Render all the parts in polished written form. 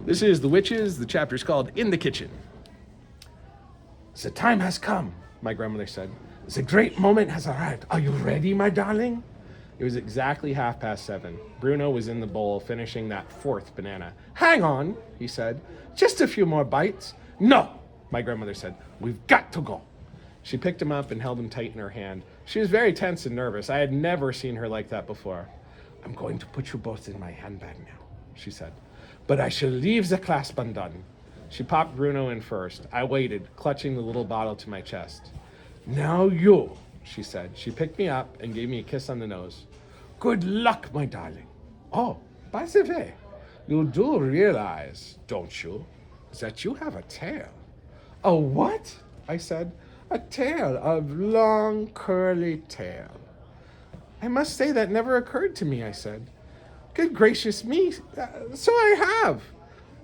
This is The Witches. The chapter's called In the Kitchen. The time has come, my grandmother said. The great moment has arrived. Are you ready, my darling? It was exactly 7:30. Bruno was in the bowl finishing that fourth banana. Hang on, he said. Just a few more bites. No, my grandmother said. We've got to go. She picked him up and held him tight in her hand. She was very tense and nervous. I had never seen her like that before. I'm going to put you both in my handbag now, she said. But I shall leave the clasp undone. She popped Bruno in first. I waited, clutching the little bottle to my chest. Now you, she said. She picked me up and gave me a kiss on the nose. Good luck, my darling. Oh, by the way, you do realize, don't you, that you have a tail? A what? I said. A tail, a long, curly tail. I must say that never occurred to me, I said. Good gracious me, so I have.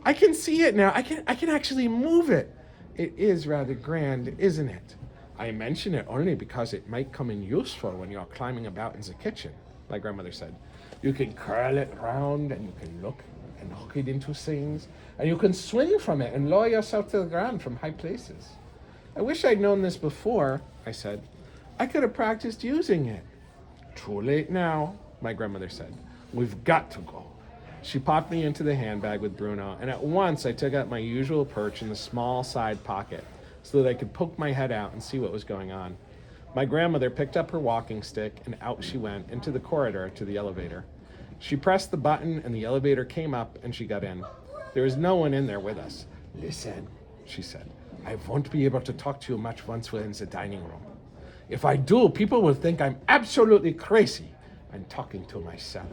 I can see it now. I can actually move it. It is rather grand, isn't it? I mention it only because it might come in useful when you're climbing about in the kitchen, my grandmother said. You can curl it round and you can look and hook it into things, and you can swing from it and lower yourself to the ground from high places. I wish I'd known this before, I said. I could have practiced using it. Too late now, my grandmother said. We've got to go. She popped me into the handbag with Bruno, and at once I took out my usual perch in the small side pocket so that I could poke my head out and see what was going on. My grandmother picked up her walking stick, and out she went into the corridor to the elevator. She pressed the button, and the elevator came up, and she got in. There was no one in there with us. Listen, she said. I won't be able to talk to you much once we're in the dining room. If I do, people will think I'm absolutely crazy. I'm talking to myself.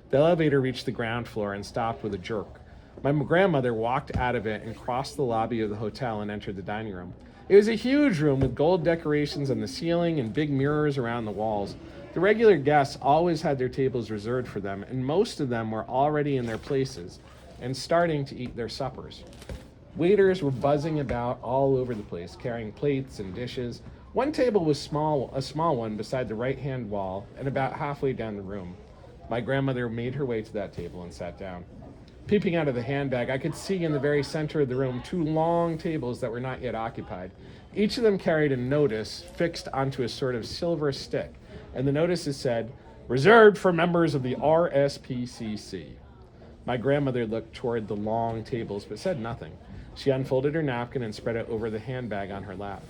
The elevator reached the ground floor and stopped with a jerk. My grandmother walked out of it and crossed the lobby of the hotel and entered the dining room. It was a huge room with gold decorations on the ceiling and big mirrors around the walls. The regular guests always had their tables reserved for them, and most of them were already in their places and starting to eat their suppers. Waiters were buzzing about all over the place, carrying plates and dishes. One table was a small one beside the right-hand wall and about halfway down the room. My grandmother made her way to that table and sat down. Peeping out of the handbag, I could see in the very center of the room 2 long tables that were not yet occupied. Each of them carried a notice fixed onto a sort of silver stick, and the notices said, "Reserved for members of the RSPCC." My grandmother looked toward the long tables but said nothing. She unfolded her napkin and spread it over the handbag on her lap.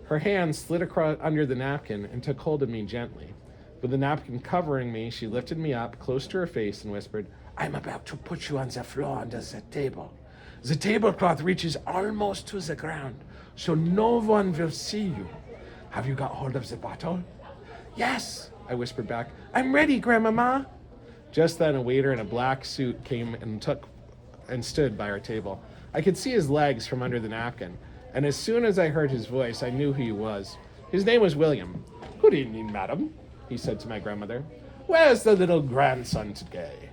Her hand slid across under the napkin and took hold of me gently. With the napkin covering me, she lifted me up close to her face and whispered, I'm about to put you on the floor under the table. The tablecloth reaches almost to the ground, so no one will see you. Have you got hold of the bottle? Yes, I whispered back. I'm ready, Grandmama. Just then, a waiter in a black suit came and stood by our table. I could see his legs from under the napkin, and as soon as I heard his voice, I knew who he was. His name was William. Good evening, madam, he said to my grandmother. Where's the little grandson today?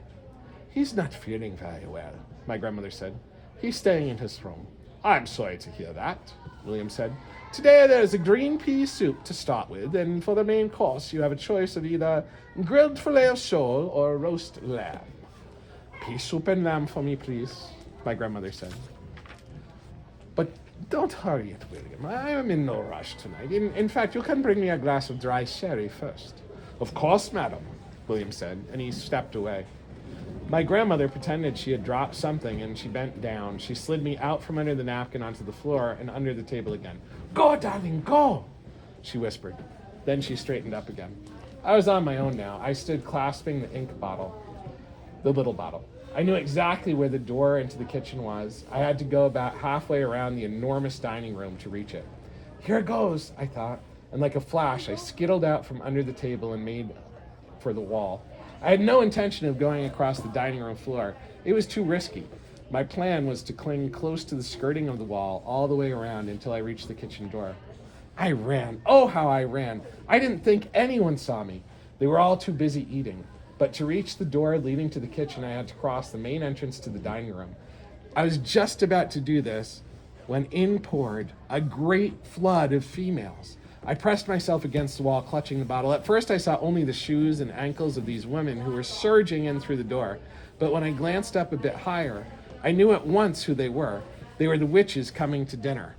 He's not feeling very well, my grandmother said. He's staying in his room. I'm sorry to hear that, William said. Today there's a green pea soup to start with, and for the main course you have a choice of either grilled filet of sole or roast lamb. Pea soup and lamb for me, please, my grandmother said. But don't hurry it, William. I am in no rush tonight. In fact, you can bring me a glass of dry sherry first. Of course, madam, William said, and he stepped away. My grandmother pretended she had dropped something, and she bent down. She slid me out from under the napkin onto the floor and under the table again. Go, darling, go, she whispered. Then she straightened up again. I was on my own now. I stood clasping the ink bottle, the little bottle. I knew exactly where the door into the kitchen was. I had to go about halfway around the enormous dining room to reach it. Here goes, I thought, and like a flash, I skittled out from under the table and made for the wall. I had no intention of going across the dining room floor. It was too risky. My plan was to cling close to the skirting of the wall all the way around until I reached the kitchen door. I ran. Oh, how I ran. I didn't think anyone saw me. They were all too busy eating. But to reach the door leading to the kitchen, I had to cross the main entrance to the dining room. I was just about to do this when in poured a great flood of females. I pressed myself against the wall, clutching the bottle. At first, I saw only the shoes and ankles of these women who were surging in through the door. But when I glanced up a bit higher, I knew at once who they were. They were the witches coming to dinner.